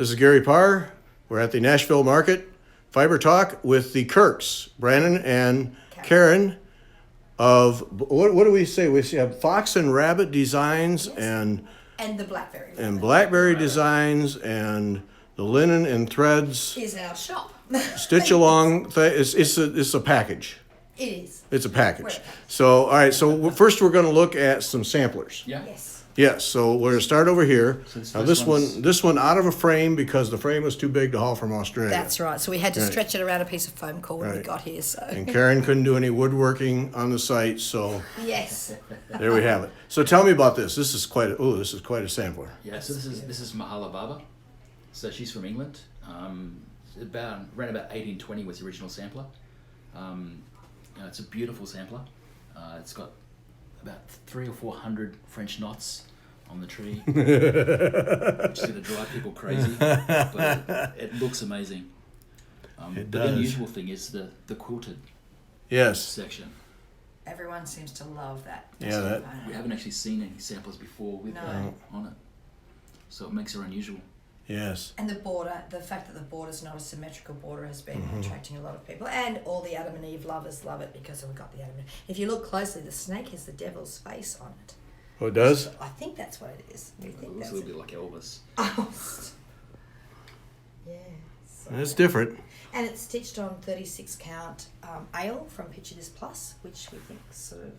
This is Gary Parr. We're at the Nashville Market Fiber Talk with the Kirks, Brendon and Karen of, what do we say? We have Fox and Rabbit Designs and the Blackberry Rabbit. And Blackberry Designs and the linen and threads. Is our shop. Stitch along. It's a package. It is. It's a package. So, all right. So first we're going to look at some samplers. Yeah. Yes. Yes. So we're going to start over here. So Now this one out of a frame because the frame was too big to haul from Australia. That's right. So we had to stretch it around a piece of foam core when we got here. So. And Karen couldn't do any woodworking on the site, so Yes. there we have it. So tell me about this. This is quite a sampler. Yeah, so this is Mahala Baba. So she's from England. Around about 1820 was the original sampler. It's a beautiful sampler. It's got about 300 or 400 French knots on the tree, which is going to drive people crazy, but it looks amazing. It but does. the unusual thing is the quilted Yes. section. Everyone seems to love that. Yeah, We haven't actually seen any samplers before with that on it, so it makes her unusual. Yes. And the border, the fact that the border's not a symmetrical border has been attracting a lot of people. And all the Adam and Eve lovers love it because we've got the Adam and Eve. If you look closely, the snake has the devil's face on it. Oh, it does? I think that's what it is. We think It looks that's a little bit like Elvis. Yeah. So. It's different. And it's stitched on 36 count ale from Picture This Plus, which we think sort of,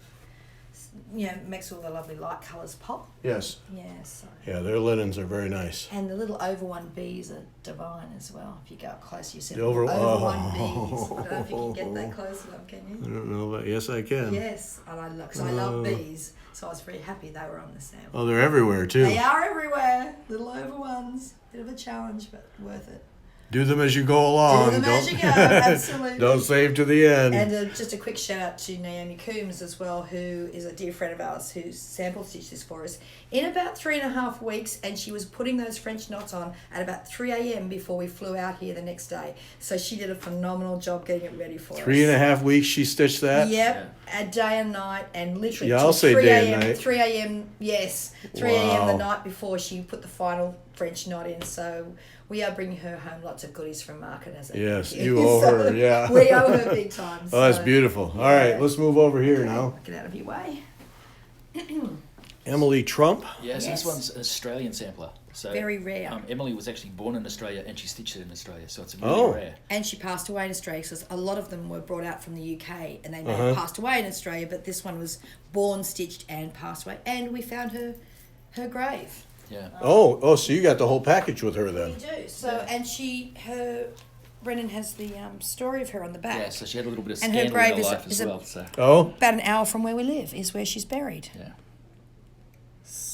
makes all the lovely light colours pop. Yes. Yeah, so. Yeah, their linens are very nice. And the little over one bees are divine as well. If you go up close, you see The the over- one oh. bees. I don't know if you can get that close enough, can I you? don't know, but yes, I can. Yes, and I love bees, so I was very happy they were on the sample. Oh, they're everywhere too. They are everywhere. Little over ones. Bit of a challenge, but worth it. Do them as you go along. Do them as you go, absolutely. Don't save to the end. And just a quick shout out to Naomi Coombs as well, who is a dear friend of ours who sample stitched this for us in about 3.5 weeks, and she was putting those French knots on at about 3 a.m. before we flew out here the next day. So she did a phenomenal job getting it ready for us. 3.5 weeks she stitched that? Yep, a day and night, and literally Yeah, I'll say 3 day and a.m. night. 3 a.m. Yes, 3 a.m. Wow. the night before she put the final French knot in. So we are bringing her home lots of goodies from market as a Yes, thank you owe So her, yeah. we owe her big time. Oh, that's so- beautiful. All Yeah. right, let's move over here now. Get out of your way. Emily Trump. Yeah, so Yes. this one's an Australian sampler. So Very rare. Emily was actually born in Australia and she stitched it in Australia, so it's really rare. And she passed away in Australia, because a lot of them were brought out from the UK and they may Uh-huh. have passed away in Australia, but this one was born, stitched, and passed away. And we found her grave. Yeah. Oh, so you got the whole package with her We then. do. So, and Brendon has the story of her on the back. Yeah, so she had a little bit of And her scandal in grave her is- life is as a- well. So Oh, About an hour from where we live is where she's buried. yeah.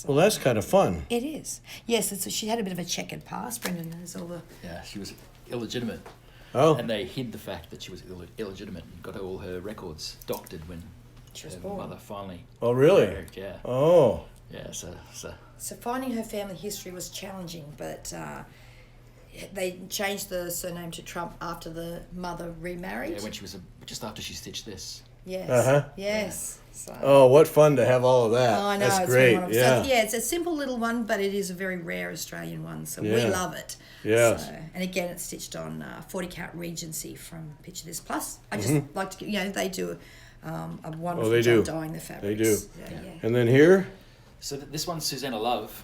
well, that's kind of fun. It is. Yes, she had a bit of a checkered past. Brendon has all the... Yeah, she was illegitimate. Oh, And they hid the fact that she was illegitimate and got all her records doctored when She was her born. mother finally oh, really? married. Yeah. Oh, Yeah, so So finding her family history was challenging, but they changed the surname to Trump after the mother remarried. yeah, when she was just after she stitched this. Yes. Uh-huh. Yes. So. oh, what fun to have all of that. Oh, I know, That's it's great. been one of Yeah. So, yeah, it's a simple little one, but it is a very rare Australian one, so we Yeah. love it. Yes. So, and again, it's stitched on 40 count Regency from Picture This Plus. I just like to, they do a wonderful they job do. dyeing the fabrics. They do. Yeah. And then here, So this one's Susanna Love.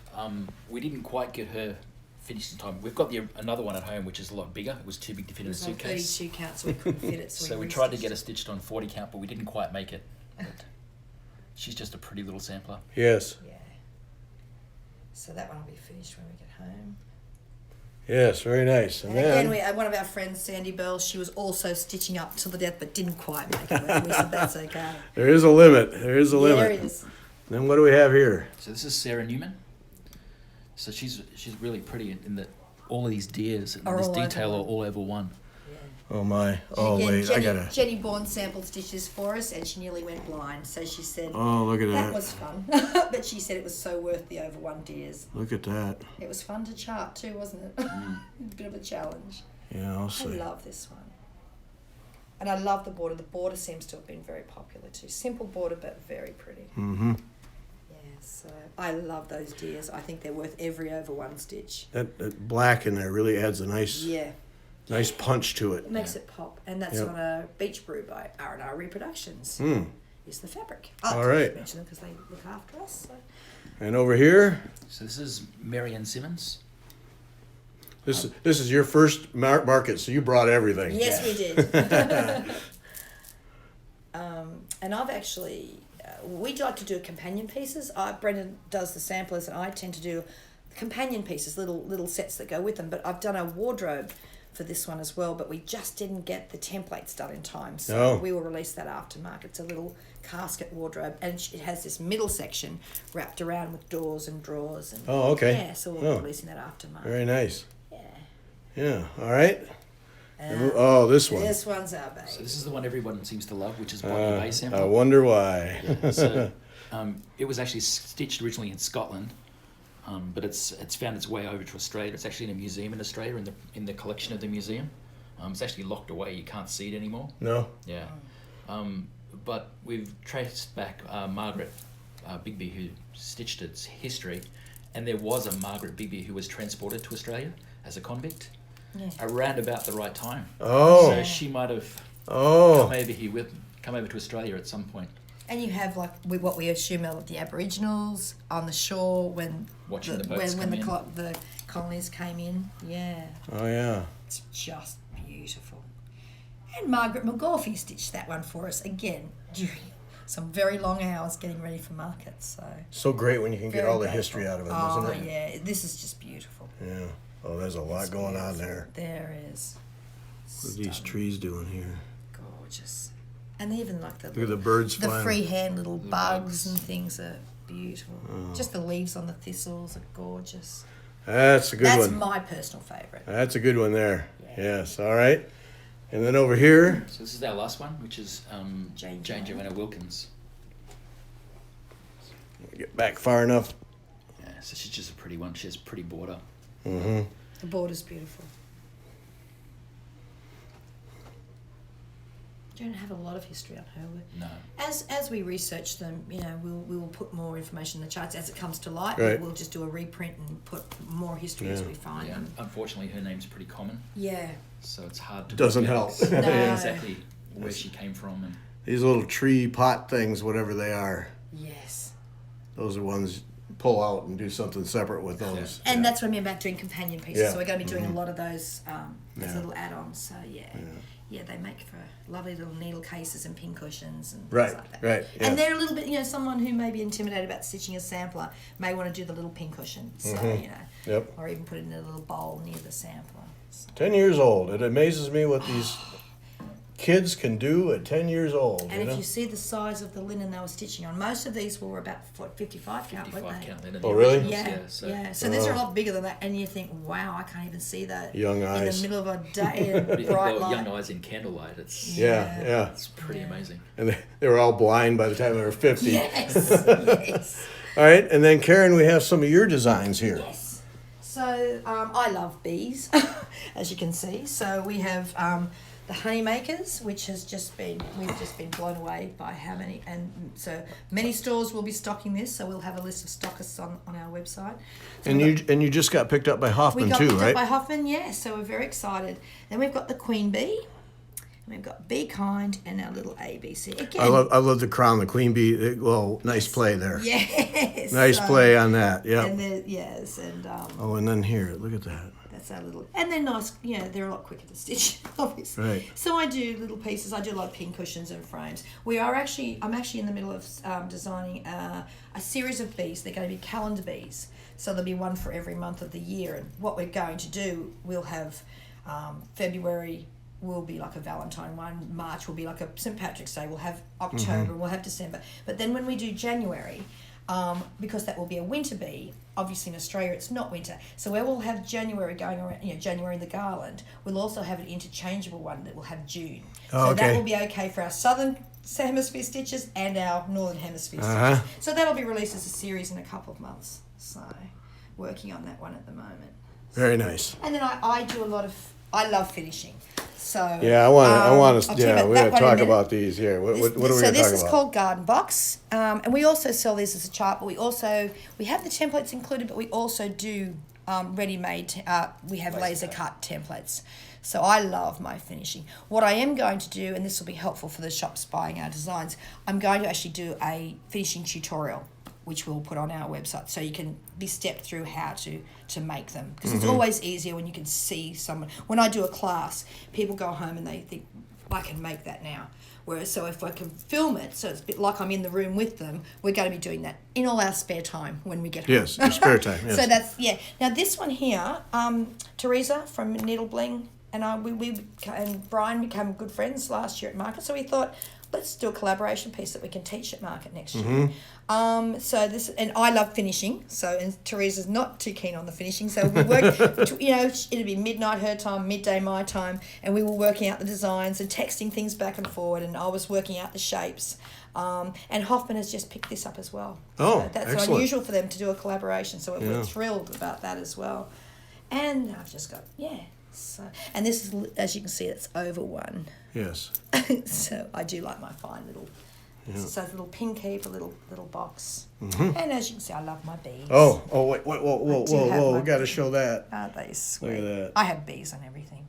We didn't quite get her finished in time. We've got another one at home which is a lot bigger. It was too big to fit It in a was on suitcase. 32 count, so we couldn't fit it. So we tried to get her stitched on 40 count, but we didn't quite make it. But she's just a pretty little sampler. yes, Yeah. So that one will be finished when we get home. yes, very nice. And And again, then, one of our friends, Sandy Bell, she was also stitching up till the death, but didn't quite make it. And we said that's okay. there is a limit. There is a limit. There it is. Then what do we have here? So this is Sarah Newman. So she's really pretty in that all of these deers and Are this all over detail are one. all over one. Oh my. Oh Again, wait, Jenny, I gotta. Jenny Bourne sampled stitches for us, and she nearly went blind. So she said Oh, look at that that. was fun, but she said it was so worth the over one deers. Look at that. It was fun to chart too, wasn't it? A bit of a challenge. Yeah, I'll I see. love this one, and I love the border. The border seems to have been very popular too. Simple border, but very pretty. Mm-hmm. Yeah. So I love those deers. I think they're worth every over one stitch. That black in there really adds a nice punch to it. It makes it pop. And that's on a beach brew by R&R Reproductions. Is the fabric. All right. Just mention them because they look after us. So. And over here, So this is Marianne Simmons. this is your first market, so you brought everything. Yes, we did. And I've actually, we like to do companion pieces. Brendon does the samplers, and I tend to do companion pieces, little sets that go with them. But I've done a wardrobe for this one as well, but we just didn't get the templates done in time. So we will release that aftermarket. It's a little casket wardrobe, and it has this middle section wrapped around with doors and drawers. And, okay. Yeah, so we'll be releasing that aftermarket. Very nice. Yeah. Yeah, all right. This one. This one's our baby. So this is the one everyone seems to love, which is Bonnie Bay sample. I wonder why. Yeah, so it was actually stitched originally in Scotland, but it's found its way over to Australia. It's actually in a museum in Australia, in the collection of the museum. It's actually locked away. You can't see it anymore. No? Yeah. But we've traced back Margaret Bigby, who stitched its history, and there was a Margaret Bigby who was transported to Australia as a convict around about the right time. Oh. So she might have come over to Australia at some point. And you have what we assume are the Aboriginals on the shore when Watching the boats come in. the colonies came in. Yeah, Oh, yeah. it's just beautiful. And Margaret McGorphy stitched that one for us again during some very long hours getting ready for market. So great when you can get Very all the grateful. history out of it, Oh isn't it? yeah, this is just beautiful. Yeah. Oh, there's a lot going on there. There is. What are these trees doing here? Gorgeous. And even like Look at the birds the flying. freehand little bugs bugs. and things are beautiful. Just the leaves on the thistles are gorgeous. That's a good That's one. my personal favourite. That's a good one there. Yeah. Yes, all right. And then over here, So this is our last one, which is Jane Joanna Wilkins. get back far enough. Yeah, so she's just a pretty one. She has a pretty border. Mm-hmm. The border's beautiful. Don't have a lot of history on her. No. As we research them, we will put more information in the charts as it comes to light. Right. We'll just do a reprint and put more history as we find Yeah. them. Unfortunately, her name's pretty common, Yeah. so it's hard to Doesn't work out help. No. exactly where she came from. And These little tree pot things, whatever they are, Yes. those are ones pull out and do something separate with those. And that's what I mean about doing companion pieces. Yeah. So we're going to be doing a lot of those as little add-ons. So yeah, they make for lovely little needle cases and pin cushions and Right, things like that. right, yeah. And they're a little bit, someone who may be intimidated about stitching a sampler may want to do the little pin cushion. So Yep. or even put it in a little bowl near the sampler. So. 10 years old. It amazes me what these kids can do at 10 years old. And if you see the size of the linen they were stitching on, most of these were about 55 count, weren't 55 they? count. Oh, really? Yeah. So these are a lot bigger than that, and you think, wow, I can't even see that Young in eyes. the middle of a day in But if you've bright got light. young eyes in candlelight, it's Yeah. it's pretty amazing. And they were all blind by the time they were 50. Yes, yes, All right, and then Karen, we have some of your designs here. yes. So I love bees, as you can see. So we have the honey makers, which we've just been blown away by how many, and so many stores will be stocking this. So we'll have a list of stockists on our website. So And we've got- you just got picked up by we Hoffman got too, picked up right? by Hoffman, yes. So we're very excited. Then we've got the queen bee, and we've got Be Kind, and our little ABC again. I love the crown, the queen bee. Well, nice play there. Yes. Nice So- play on that. Yeah. And yes, and Oh, and then here, look at that. that's our little, and they're nice. They're a lot quicker to stitch, obviously. Right. So I do little pieces. I do a lot of pin cushions and frames. I'm actually in the middle of designing a series of bees. They're going to be calendar bees. So there'll be one for every month of the year. And what we're going to do, we'll have February will be like a Valentine one. March will be like a St. Patrick's Day. We'll have October. We'll have December. But then when we do January, because that will be a winter bee, obviously in Australia it's not winter. So where we'll have January going around, January in the garland, we'll also have an interchangeable one that will have June. Oh, so okay. that will be okay for our southern hemisphere stitches and our northern hemisphere Uh-huh. stitches. So that'll be released as a series in a couple of months. So working on that one at the moment. Very nice. And then I do a lot of, I love finishing. So Yeah, I want I'll to. tell you Yeah, about we're that going to one in a talk minute. about these here. What are we So going to this talk is about? called Garden Box, and we also sell this as a chart. But we have the templates included, but we also do ready-made. We have laser cut templates. So I love my finishing. What I am going to do, and this will be helpful for the shops buying our designs, I'm going to actually do a finishing tutorial, which we'll put on our website, so you can be stepped through how to make them. Because it's always easier when you can see someone. When I do a class, people go home and they think, I can make that now. Whereas, so if I can film it, so it's a bit like I'm in the room with them, we're going to be doing that in all our spare time when we get home. Yes, your spare time. Yes. So that's, yeah. Now this one here, Teresa from Needle Bling and we and Brian became good friends last year at Market. So we thought, let's do a collaboration piece that we can teach at Market next year. So this, and I love finishing. So, and Teresa's not too keen on the finishing. So we worked, it'd be midnight her time, midday my time, and we were working out the designs and texting things back and forward. And I was working out the shapes. And Hoffman has just picked this up as well. Oh, so that's excellent. unusual for them to do a collaboration. So we're thrilled about that as well. And I've just got, So, and this is, as you can see, it's over one. Yes. So I do like my fine little, so a little pin keep, a little box. Mm-hmm. And as you can see, I love my bees. Oh, wait, whoa, do have whoa! my We got to bees. show that. Aren't they sweet? Look at that. I have bees on everything.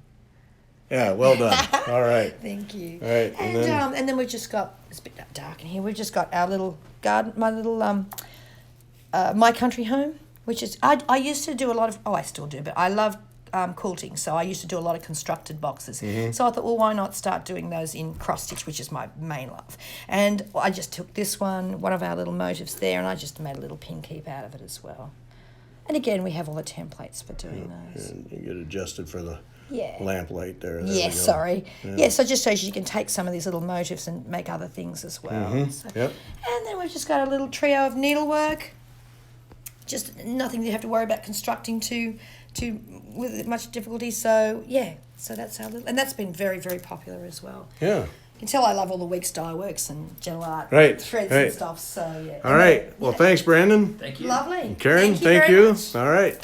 Yeah, well done. All right. Thank you. All right, And then we've just got, it's a bit dark in here, we've just got our little garden, my little, My Country Home, which is, I used to do a lot of, I still do, but I love quilting, so I used to do a lot of constructed boxes. So I thought, well, why not start doing those in cross stitch, which is my main love. And I just took this one of our little motifs there, and I just made a little pin keep out of it as well. And again, we have all the templates for doing those. And you get adjusted for the Yeah. lamp light there. There we Yeah, go. sorry. Yeah. Yeah, so just shows you can take some of these little motifs and make other things as well. So, Yep. and then we've just got a little trio of needlework. Just nothing you have to worry about constructing to with much difficulty. So so that's our little, and that's been very, very popular as well. Yeah. You can tell I love all the Weeks dye works and general art Right, threads right. and stuff. So yeah. All right. Well, thanks, Brandon. Thank you. Lovely. Karen, Thank thank you. Very you. much. All right.